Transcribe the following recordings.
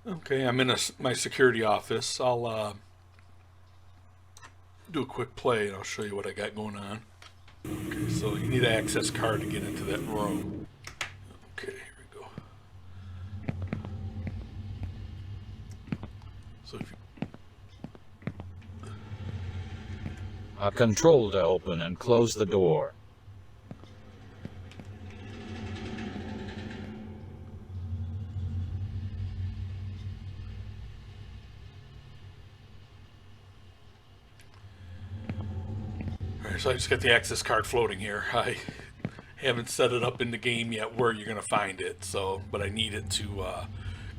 Okay, I'm in my security office. I'll do a quick play and I'll show you what I got going on. Okay, so you need an access card to get into that room. Okay, here we go. So if you, A control to open and close the door. all right, so I just got the access card floating here. I haven't set it up in the game yet where you're gonna find it. So, but I need it to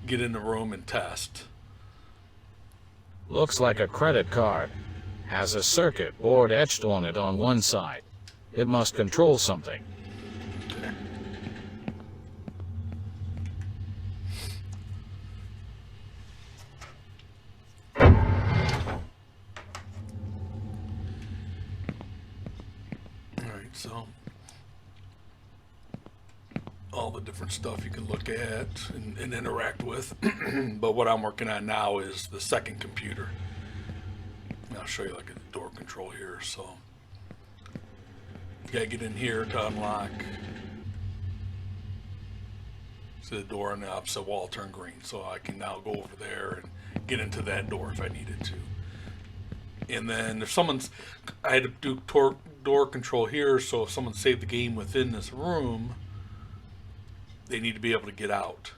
get in the room and test. Looks like a credit card. Has a circuit board etched on it on one side. It must control something. Okay. All right, so all the different stuff you can look at and interact with. But what I'm working on now is the second computer. And I'll show you like a door control here. So you gotta get in here to unlock. See the door on the opposite wall turn green, so I can now go over there and get into that door if I needed to. And then if I had to do door control here, so if someone saved the game within this room, they need to be able to get out.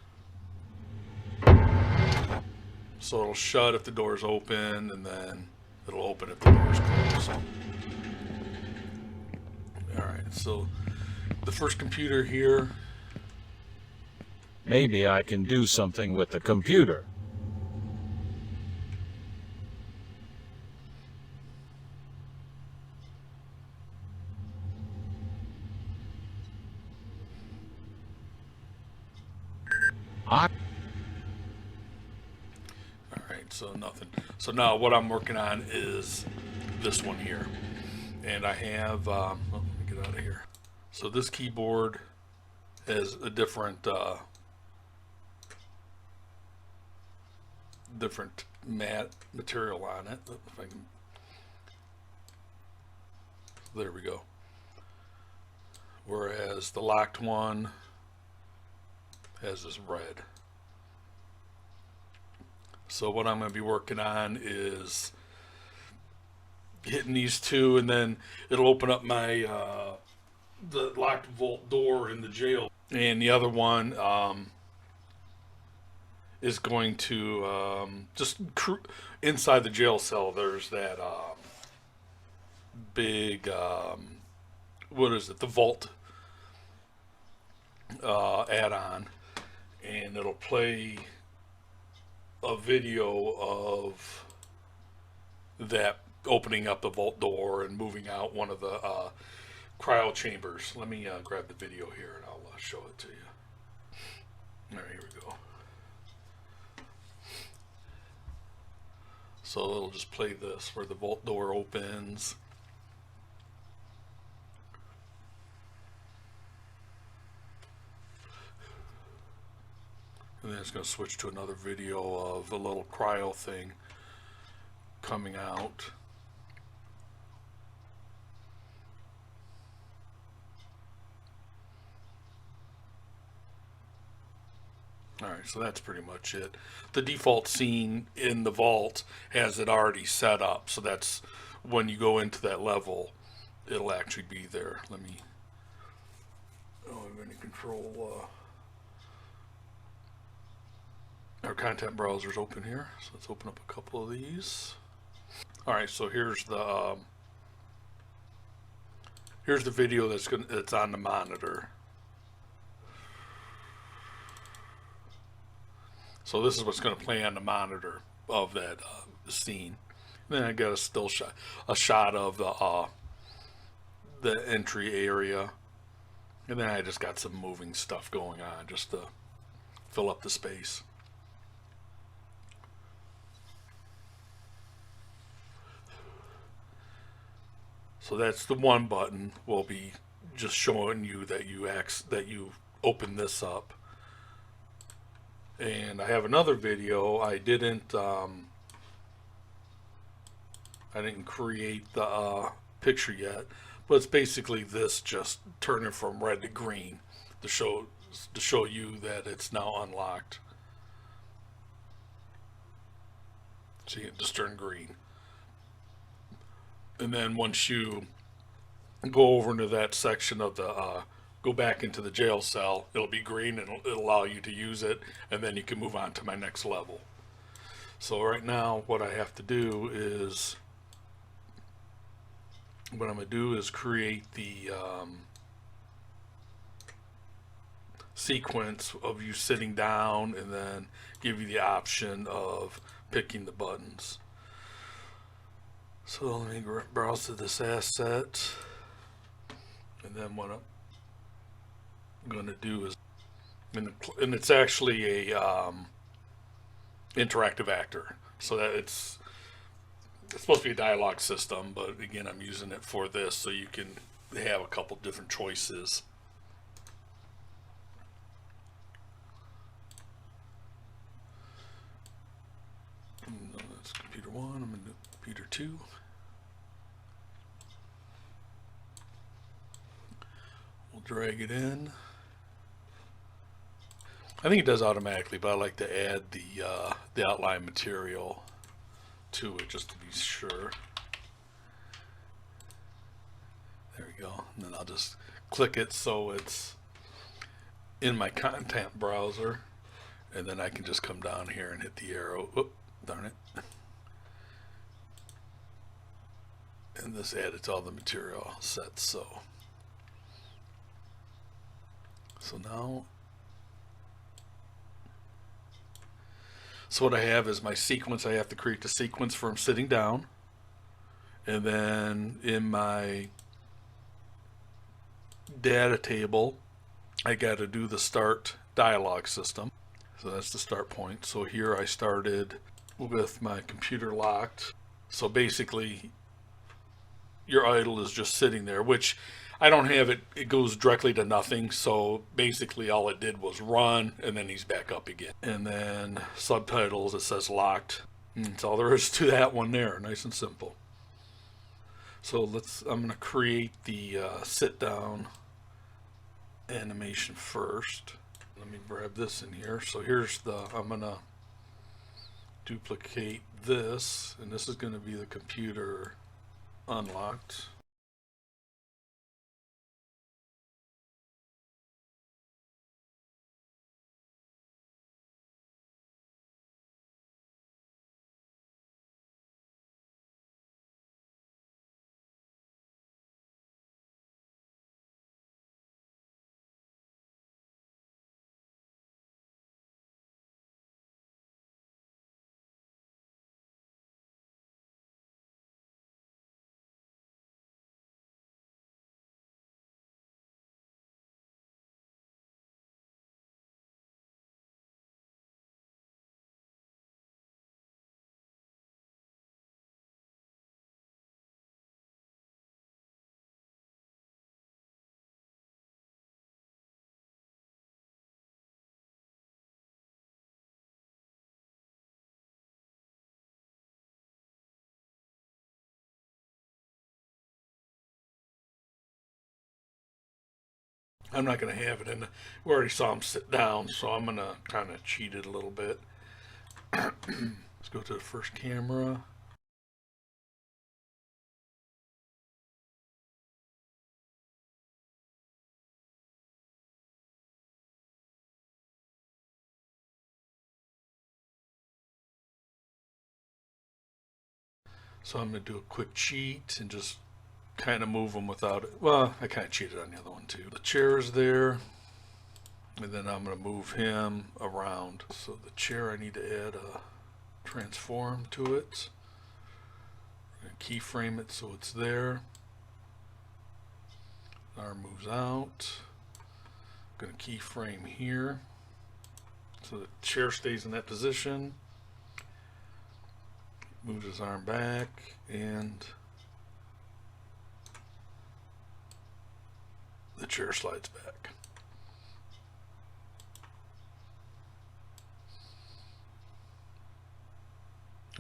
So it'll shut if the door's open, and then it'll open if the door's closed. Alright, so the first computer here. Maybe I can do something with the computer. Alright, so nothing. So now what I'm working on is this one here. And I have, let me get out of here. So this keyboard has a different matte material on it. If I can, there we go. Whereas the locked one has this red. So what I'm going to be working on is hitting these two, and then it'll open up my the locked vault door in the jail, and the other one is going to inside the jail cell. There's that big what is it? The vault add-on, and it'll play a video of that opening up the vault door and moving out one of the cryo chambers. Let me grab the video here and I'll show it to you. All right, here we go. So it'll just play this where the vault door opens. And then it's going to switch to another video of a little cryo thing coming out. Alright, so that's pretty much it. The default scene in the vault has it already set up, so that's when you go into that level, it'll actually be there. Let me, I'm going to control our content browser's open here, so let's open up a couple of these. Alright, so here's the video that's on the monitor. So this is what's going to play on the monitor of that scene. Then I got a shot of the entry area, and then I just got some moving stuff going on just to fill up the space. So that's the one button. Will be just showing you that you open this up. And I have another video. I didn't create the picture yet, but it's basically this, just turning from red to green to show you that it's now unlocked. See, it just turned green. And then once you go over into that section of the go back into the jail cell, it'll be green and it'll allow you to use it, and then you can move on to my next level. So right now what I have to do is, what I'm going to do is create the sequence of you sitting down, and then give you the option of picking the buttons. So let me browse to this asset, and then what I'm going to do is, and it's actually a interactive actor, so that it's supposed to be a dialogue system, but again, I'm using it for this so you can have a couple different choices. That's computer 1, I'm going to do computer 2. We'll drag it in. I think it does automatically, but I like to add the outline material to it just to be sure. There we go. And then I'll just click it so it's in my content browser, and then I can just come down here and hit the arrow. Oop, darn it. And this added to all the material sets. So now, so what I have is my sequence. I have to create the sequence from sitting down, and then in my data table I got to do the start dialog system. So that's the start point. So here I started with my computer locked. So basically your idle is just sitting there, which I don't have it. It goes directly to nothing. So basically all it did was run, and then he's back up again. And then subtitles, it says locked. And that's all there is to that one there. Nice and simple. So I'm going to create the sit down animation first. Let me grab this in here. So I'm going to duplicate this, and this is going to be the computer unlocked. I'm not going to have it in. We already saw him sit down, so I'm going to kind of cheat it a little bit. Let's go to the first camera. So I'm going to do a quick cheat and just kind of move them without it. Well, I kind of cheated on the other one too. The chair is there, and then I'm going to move him around. So the chair, I need to add a transform to it. I'm going to keyframe it so it's there. Arm moves out. I'm going to keyframe here so the chair stays in that position. Moves his arm back, and the chair slides back.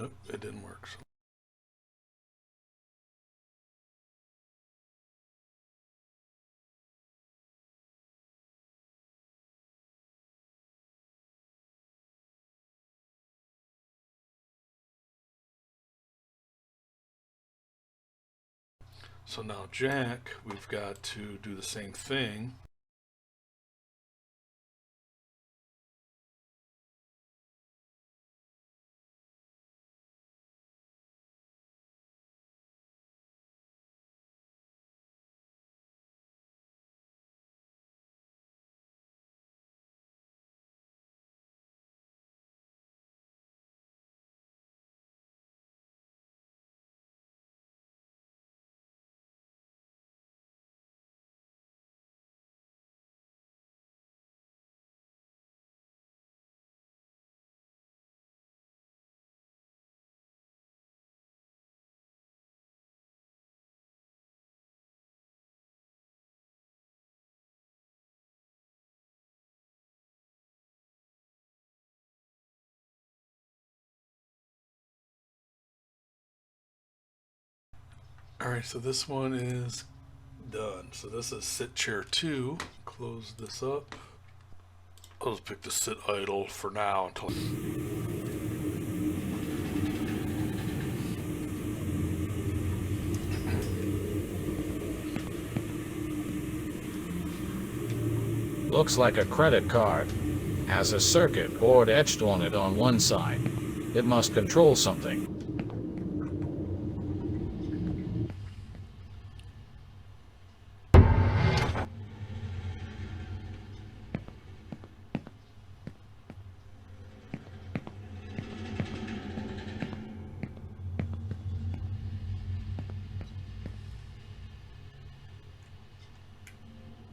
Oh, it didn't work. So now jack, we've got to do the same thing. All right, so this one is done. So this is sit chair 2. Close this up. I'll just pick the sit idle for now until. Looks like a credit card. Has a circuit board etched on it on one side. It must control something.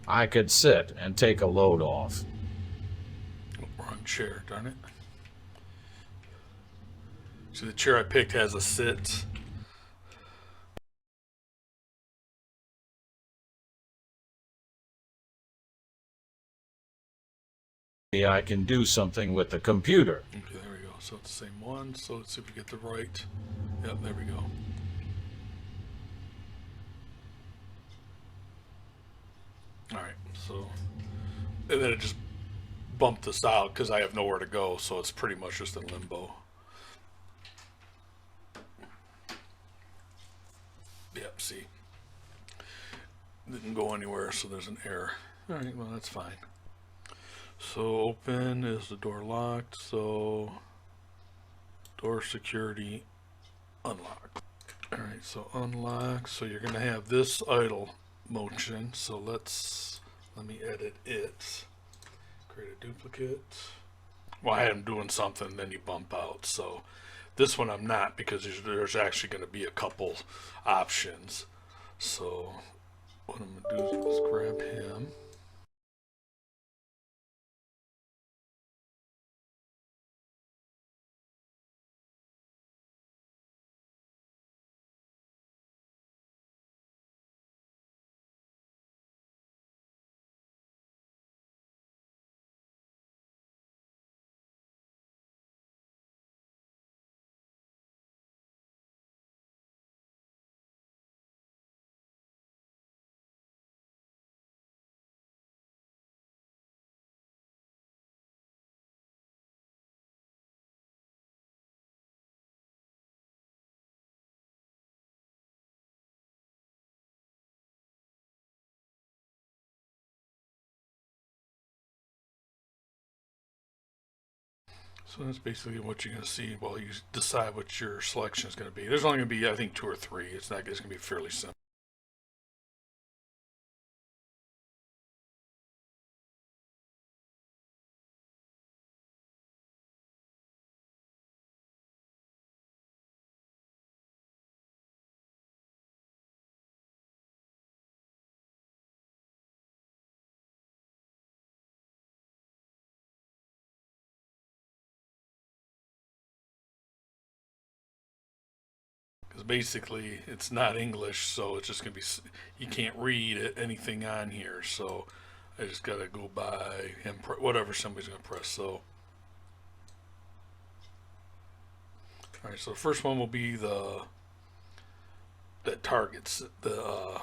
I could sit and take a load off. Wrong chair, darn it. So the chair I picked has a sit. Maybe I can do something with the computer. Okay, there we go. So it's the same one. So let's see if we get the right. Yep, there we go. All right, so and then it just bumped this out because I have nowhere to go, so it's pretty much just in limbo. Yep, see, didn't go anywhere, so there's an error. All right, well that's fine. So open, is the door locked? So door security unlocked. All right, so unlock. So you're gonna have this idle motion. So let me edit it. Create a duplicate. Well, I had him doing something, then you bump out. So this one I'm not, because there's actually going to be a couple options. So what I'm going to do is grab him. So that's basically what you're going to see while you decide what your selection is going to be. There's only going to be, I think, 2 or 3. It's going to be fairly simple. Because basically it's not English, so it's just going to be, you can't read anything on here. So I just got to go by him, whatever somebody's going to press. So All right, so the first one will be that targets the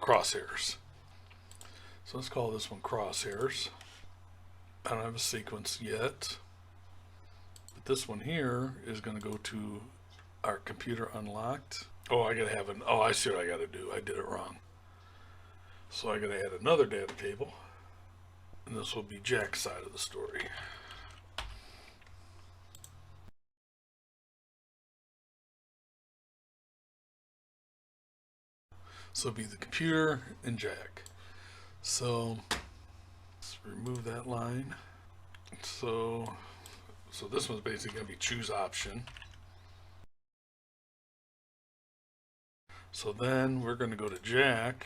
crosshairs. So let's call this one crosshairs. I don't have a sequence yet, but this one here is going to go to our computer unlocked. Oh, I gotta have oh, I see what I gotta do. I did it wrong. So I gotta add another data table, and this will be Jack's side of the story. So it'll be the computer and Jack. So let's remove that line. So this one's basically gonna be choose option. So then we're gonna go to Jack.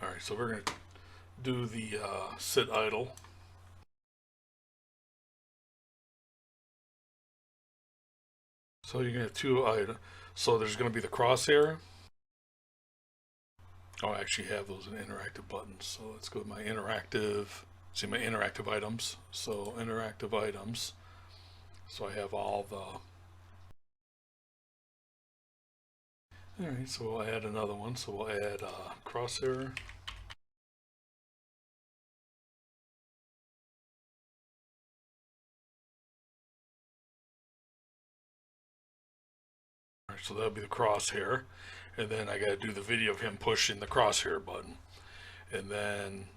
All right, so we're gonna do the sit idle. So you're gonna have two items. So there's gonna be the crosshair. Oh, I actually have those in interactive buttons. So let's go to my interactive, see my interactive items. So interactive items. So I have all the, all right, so we'll add another one. So we'll add crosshair. All right, so that'll be the crosshair. And then I gotta do the video of him pushing the crosshair button. And then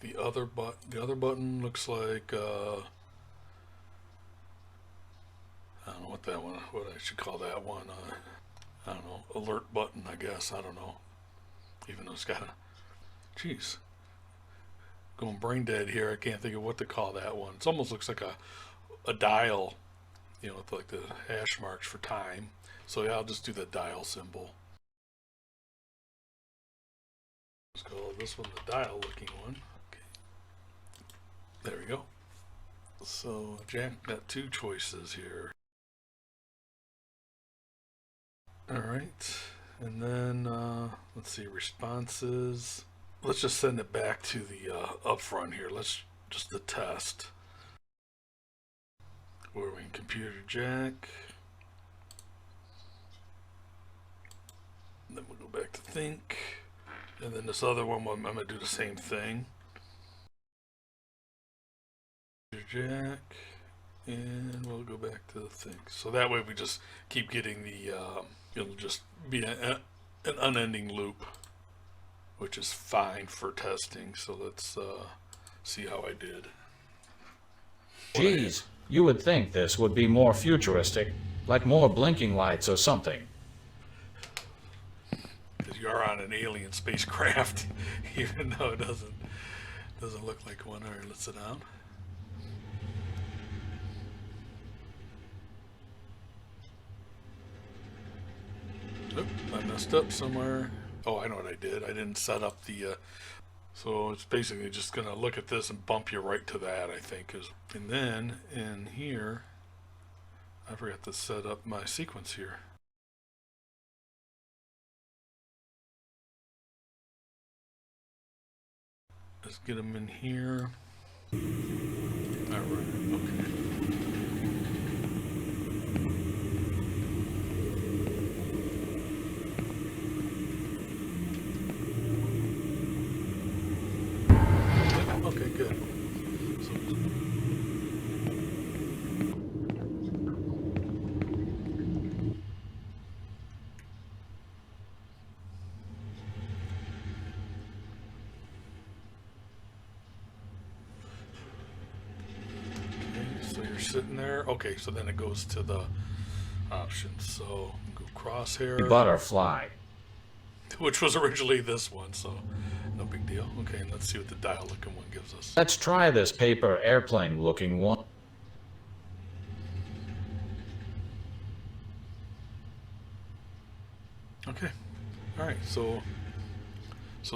the other button looks like, I don't know what I should call that one. I don't know, alert button, I guess. I don't know. Even though it's got a, geez, going brain dead here. I can't think of what to call that one. It almost looks like a dial, you know, with like the hash marks for time. So yeah, I'll just do the dial symbol. Let's call this one the dial looking one. Okay. There we go. So Jack got two choices here. All right, and then let's see, responses. Let's just send it back to the upfront here. Let's just the test. Where we in computer Jack. And then we'll go back to think. And then this other one, I'm gonna do the same thing. Jack. And we'll go back to the think. So that way we just keep getting the, it'll just be an unending loop, which is fine for testing. So let's see how I did. Geez, you would think this would be more futuristic, like more blinking lights or something. Because you are on an alien spacecraft, even though it doesn't look like one. All right, let's sit down. Oop, I messed up somewhere. Oh, I know what I did. I didn't set up the, so it's basically just gonna look at this and bump you right to that, I think. And then in here, I forgot to set up my sequence here. Let's get them in here. All right, okay. Okay, good. So you're sitting there. Okay, so then it goes to the options. So go crosshair. Butterfly. Which was originally this one, so no big deal. Okay, and let's see what the dial looking one gives us. Let's try this paper airplane looking one. Okay, all right, so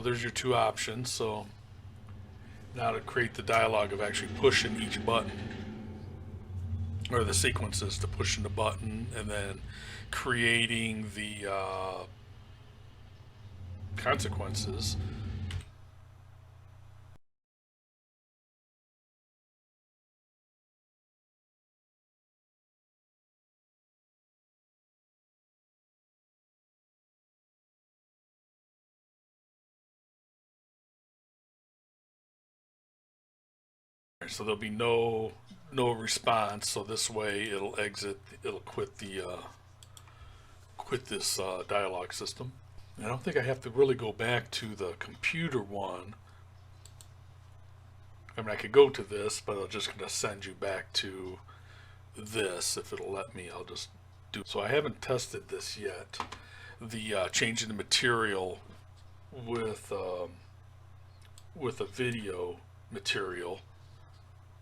there's your two options. So now to create the dialogue of actually pushing each button, or the sequences to pushing the button, and then creating the consequences. So there'll be no response. So this way it'll exit. It'll quit the quit this dialog system. And I don't think I have to really go back to the computer one. I mean, I could go to this, but I'm just going to send you back to this. If it'll let me, I'll just do. So I haven't tested this yet. The changing the material with a video material,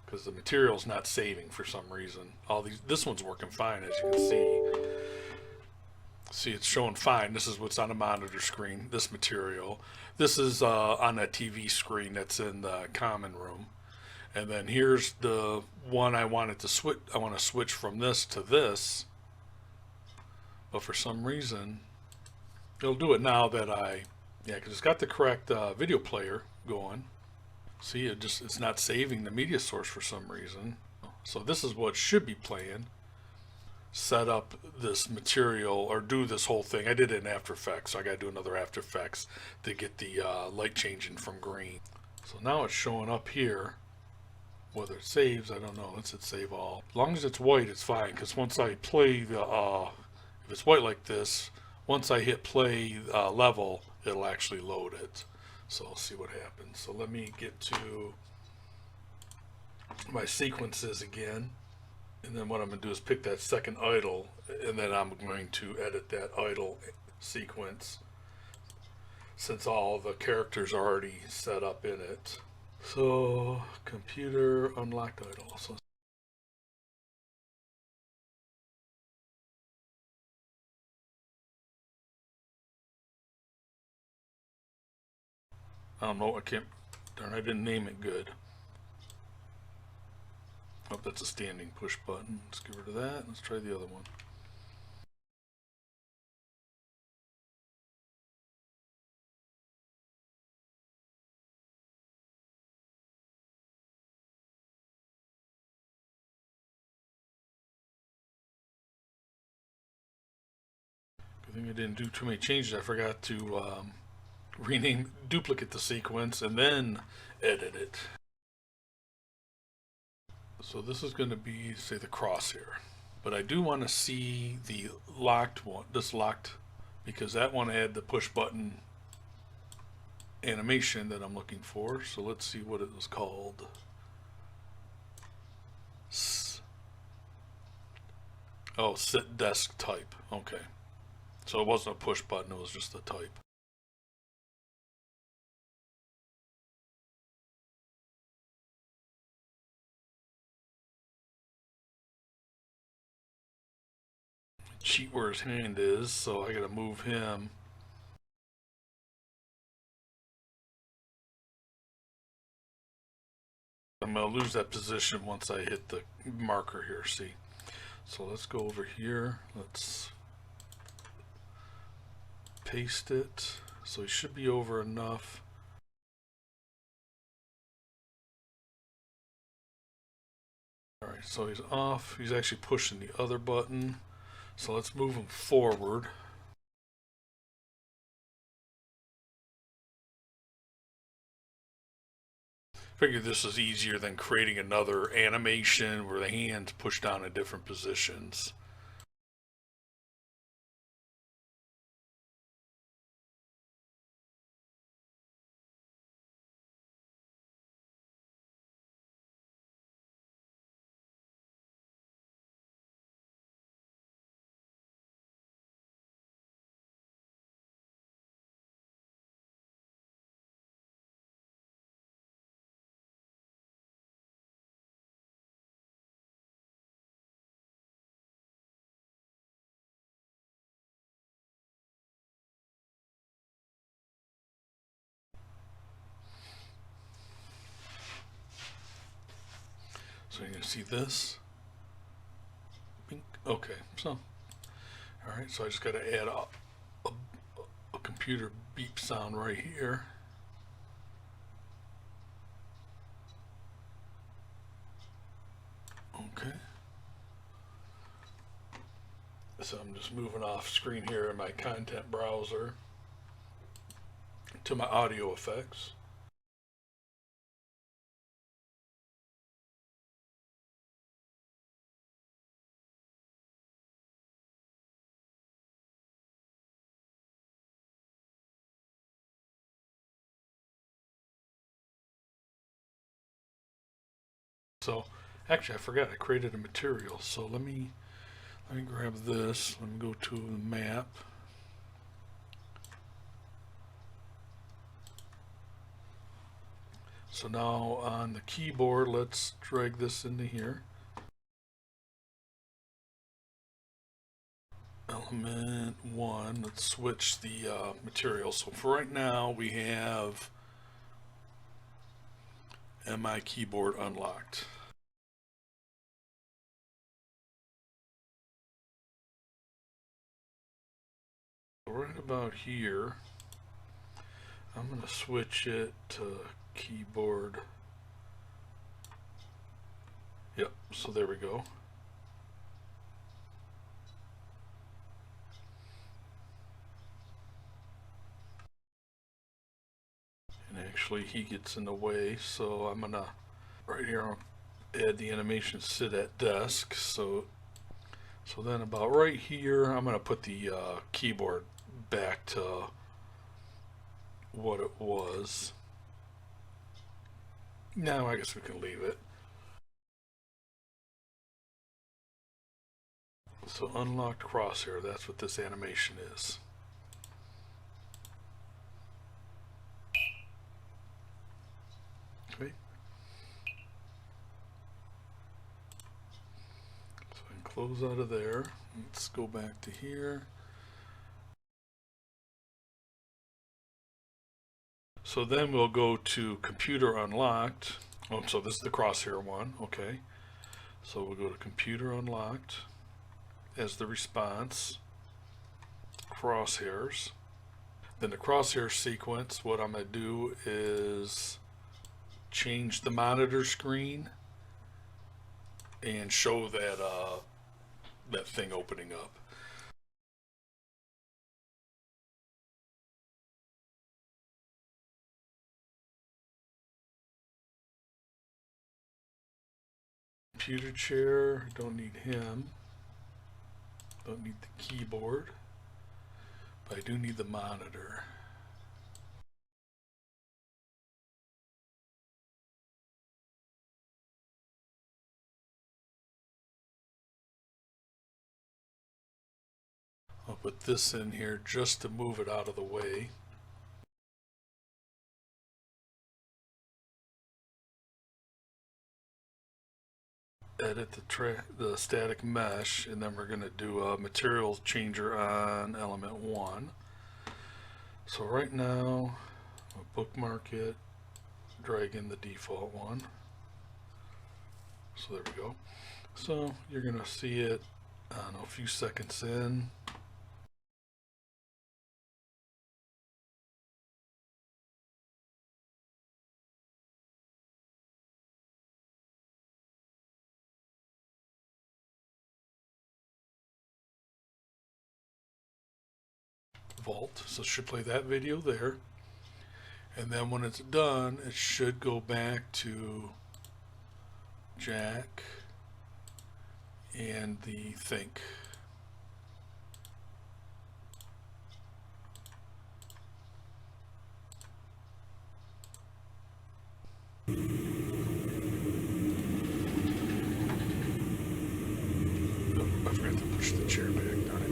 because the material's not saving for some reason. This one's working fine, as you can see. See, it's showing fine. This is what's on the monitor screen, this material. This is on a TV screen that's in the common room. And then here's the one I wanted to switch. I want to switch from this to this. But for some reason, it'll do it now that because it's got the correct video player going. See, it's not saving the media source for some reason. So this is what should be playing. Set up this material or do this whole thing. I did it in After Effects, so I got to do another After Effects to get the light changing from green. So now it's showing up here. Whether it saves, I don't know. Let's hit save all. As long as it's white, it's fine. Because once I play the, if it's white like this, once I hit play level, it'll actually load it. So I'll see what happens. So let me get to my sequences again. And then what I'm going to do is pick that second idle, and then I'm going to edit that idle sequence since all the characters are already set up in it. So computer unlocked idle. So I don't know. Darn, I didn't name it good. Oh, that's a standing push button. Let's get rid of that. Let's try the other one. Good thing I didn't do too many changes. I forgot to duplicate the sequence, and then edit it. So this is going to be, say, the crosshair. But I do want to see the locked one, this locked, because that one had the push button animation that I'm looking for. So let's see what it was called. Oh, sit desk type. Okay. So it wasn't a push button, it was just a type. Cheat where his hand is, so I gotta move him. I'm gonna lose that position once I hit the marker here, see. So let's go over here, let's paste it. So he should be over enough. Alright, so he's off. He's actually pushing the other button. So let's move him forward. Figure this is easier than creating another animation where the hands push down in different positions. So you're going to see this. Bink. Okay, so, all right, so I just got to add a computer beep sound right here. Okay. So I'm just moving off screen here in my content browser to my audio effects. So actually I forgot I created a material. So let me grab this. Let me go to the map. So now on the keyboard, let's drag this into here. Element 1, let's switch the material. So for right now we have MI keyboard unlocked. Right about here, I'm going to switch it to keyboard. Yep, so there we go. And actually he gets in the way, so I'm going to, right here, I'll add the animation sit at desk. So then about right here, I'm going to put the keyboard back to what it was. Now I guess we can leave it. So unlocked crosshair, that's what this animation is. Okay. So I can close out of there. Let's go back to here. So then we'll go to computer unlocked. Oh, so this is the crosshair one. Okay. So we'll go to computer unlocked as the response, crosshairs. Then the crosshair sequence, what I'm going to do is change the monitor screen and show that that thing opening up. Computer chair, don't need him. Don't need the keyboard, but I do need the monitor. I'll put this in here just to move it out of the way. Edit the static mesh, and then we're going to do a material changer on element 1. So right now, I'll bookmark it, drag in the default one. So there we go. So you're going to see it, I don't know, a few seconds in. Vault, so it should play that video there, and then when it's done it should go back to Jack and the think. Oh, I forgot to push the chair back, darn it.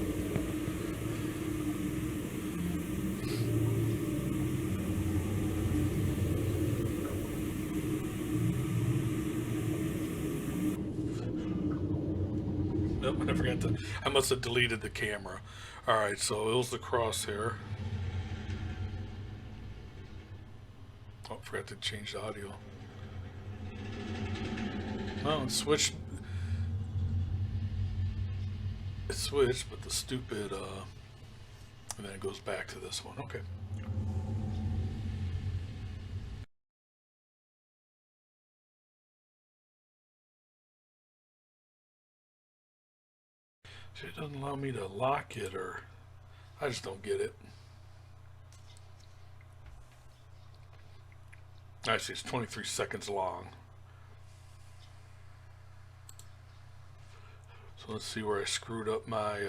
Nope, I forgot to. I must have deleted the camera. Alright, so it was the crosshair. Oh, I forgot to change the audio. Oh, it switched. It switched, but the stupid, and then it goes back to this one. Okay. So it doesn't allow me to lock it, or I just don't get it. Actually, it's 23 seconds long. So let's see where I screwed up my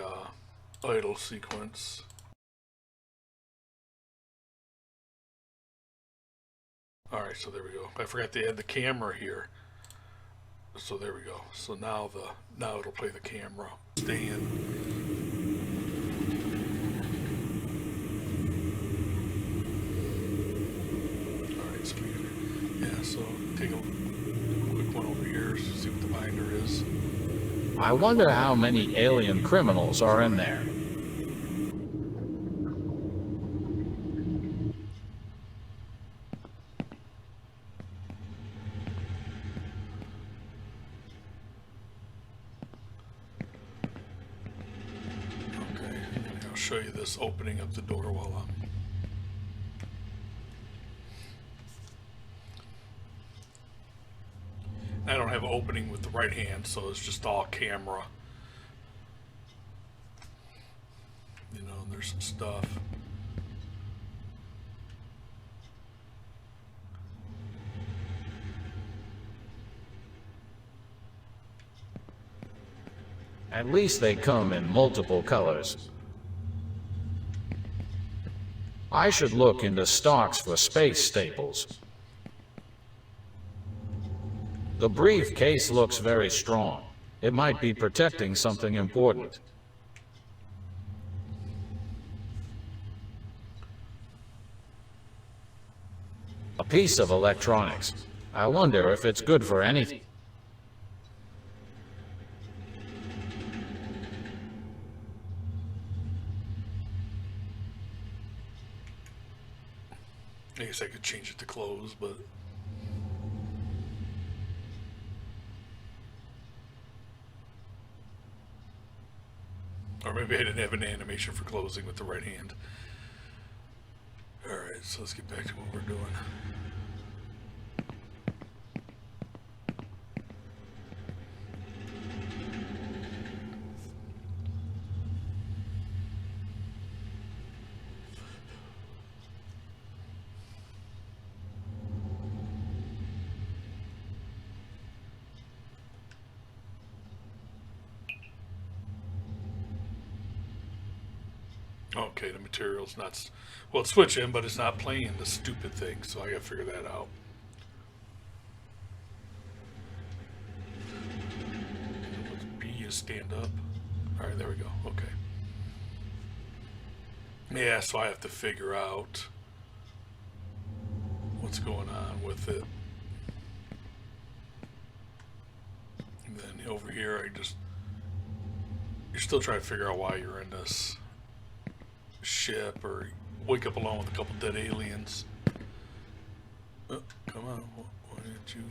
idle sequence. Alright, so there we go. I forgot to add the camera here. So there we go. So now it'll play the camera. Stay in. All right, so so take a quick one over here, see what the binder is. I wonder how many alien criminals are in there. Okay, I'll show you this opening up the door while I don't have an opening with the right hand, so it's just all camera. You know, and there's some stuff. At least they come in multiple colors. I should look into stocks for space staples. The briefcase looks very strong. It might be protecting something important. A piece of electronics. I wonder if it's good for anything. I guess I could change it to close, but or maybe I didn't have an animation for closing with the right hand. Alright, so let's get back to what we're doing. Okay, the material's not, well, it's switching, but it's not playing the stupid thing, so I gotta figure that out. B is stand up. Alright, there we go, okay. Yeah, so I have to figure out what's going on with it. And then over here, you're still trying to figure out why you're in this ship, or wake up alone with a couple dead aliens. Oh, come on, why didn't you?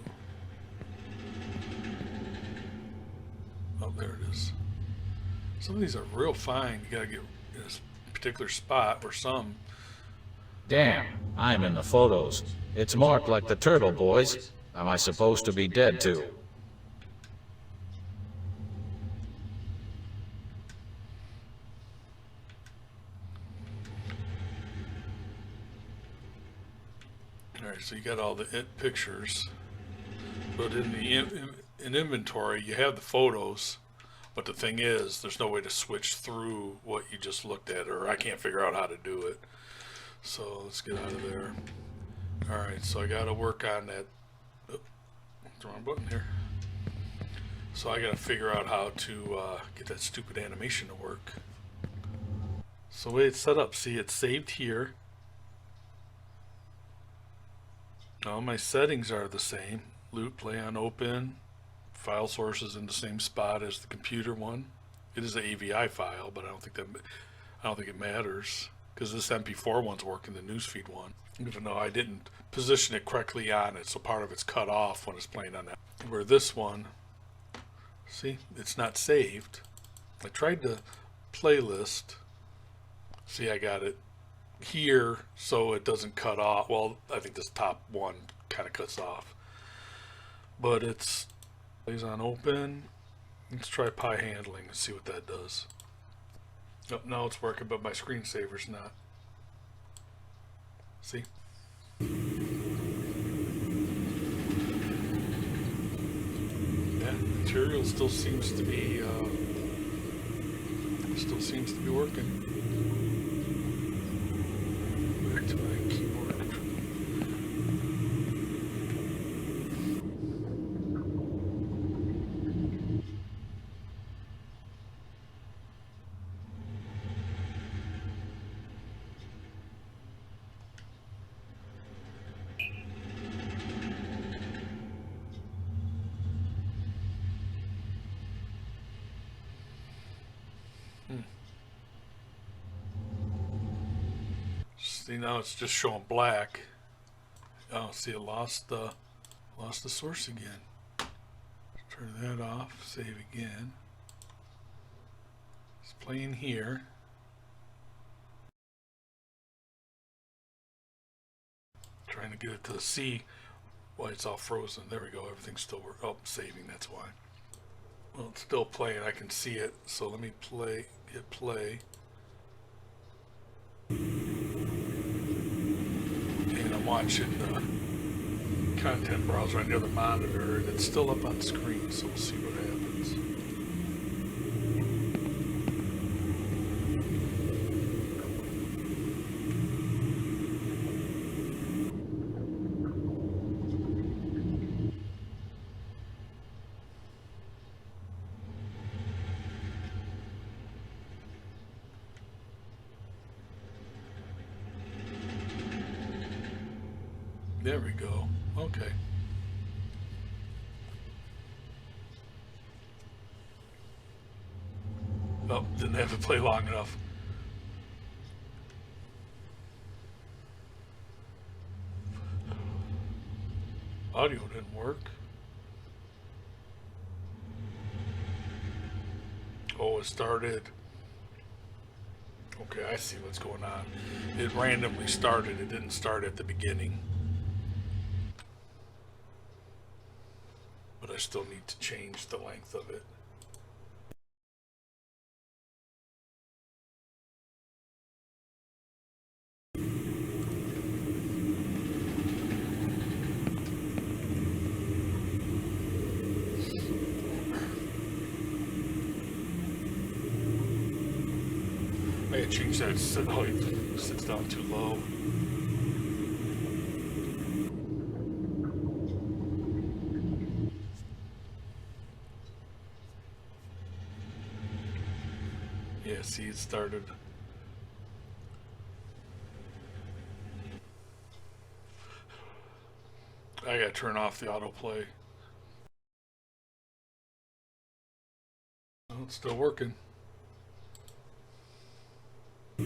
Oh, there it is. Some of these are real fine. You gotta get in a particular spot or some. Damn, I'm in the photos. It's marked like the Turtle Boys. Am I supposed to be dead too? Alright, so you got all the pictures, but in the in inventory you have the photos, but the thing is there's no way to switch through what you just looked at, or I can't figure out how to do it. So let's get out of there. Alright, so I gotta work on that. Oh, the wrong button here. So I gotta figure out how to get that stupid animation to work. So the way it's set up, see, it's saved here. All my settings are the same. Loot, play on open. File source is in the same spot as the computer one. It is an AVI file, but I don't think it matters, because this MP4 one's working, the newsfeed one. Even though I didn't position it correctly on it, so part of it's cut off when it's playing on that. Where this one, see, it's not saved. I tried to playlist. See, I got it here so it doesn't cut off. Well, I think this top one kind of cuts off, but it's plays on open. Let's try Pi handling and see what that does. Nope, now it's working, but my screensaver's not. See? Yeah, material still seems to be working. To my keyboard. See, now it's just showing black. Oh, see, it lost the source again. Turn that off. Save again. It's playing here. Trying to get it to see why it's all frozen. There we go. Everything's still working. Oh, saving. That's why. Well, it's still playing. I can see it. So let me play. Hit play. And I'm watching the content browser on the other monitor, and it's still up on screen. So we'll see what happens. There we go. Okay. Oh, didn't have to play long enough. Audio didn't work. Oh, it started. Okay, I see what's going on. It randomly started. It didn't start at the beginning. But I still need to change the length of it. I gotta change that. Oh, it sits down too low. Yeah, see, it started. I gotta turn off the autoplay. Oh, it's still working. I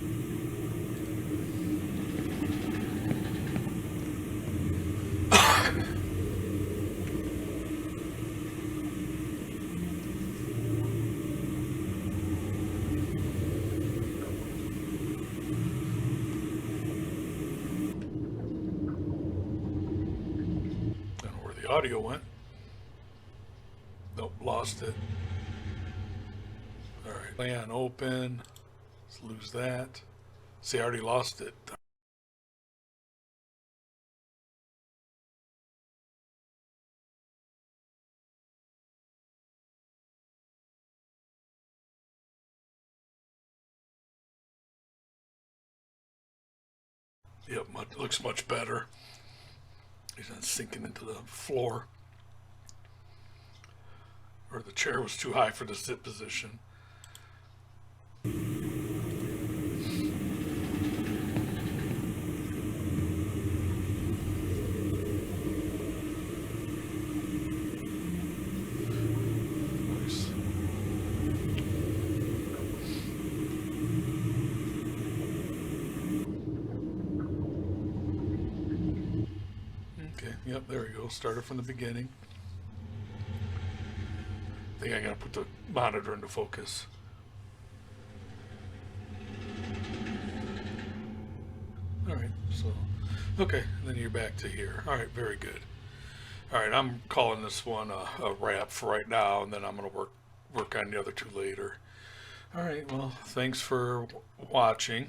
don't know where the audio went. Nope, lost it. All right, play on open. Let's lose that. See, I already lost it. Yep, looks much better. He's not sinking into the floor. Or the chair was too high for the sit position. Nice. Okay, yep, there we go. Started from the beginning. I think I gotta put the monitor into focus. All right, so, okay, then you're back to here. All right, very good. All right, I'm calling this one a wrap for right now, and then I'm gonna work on the other two later. All right, well, thanks for watching.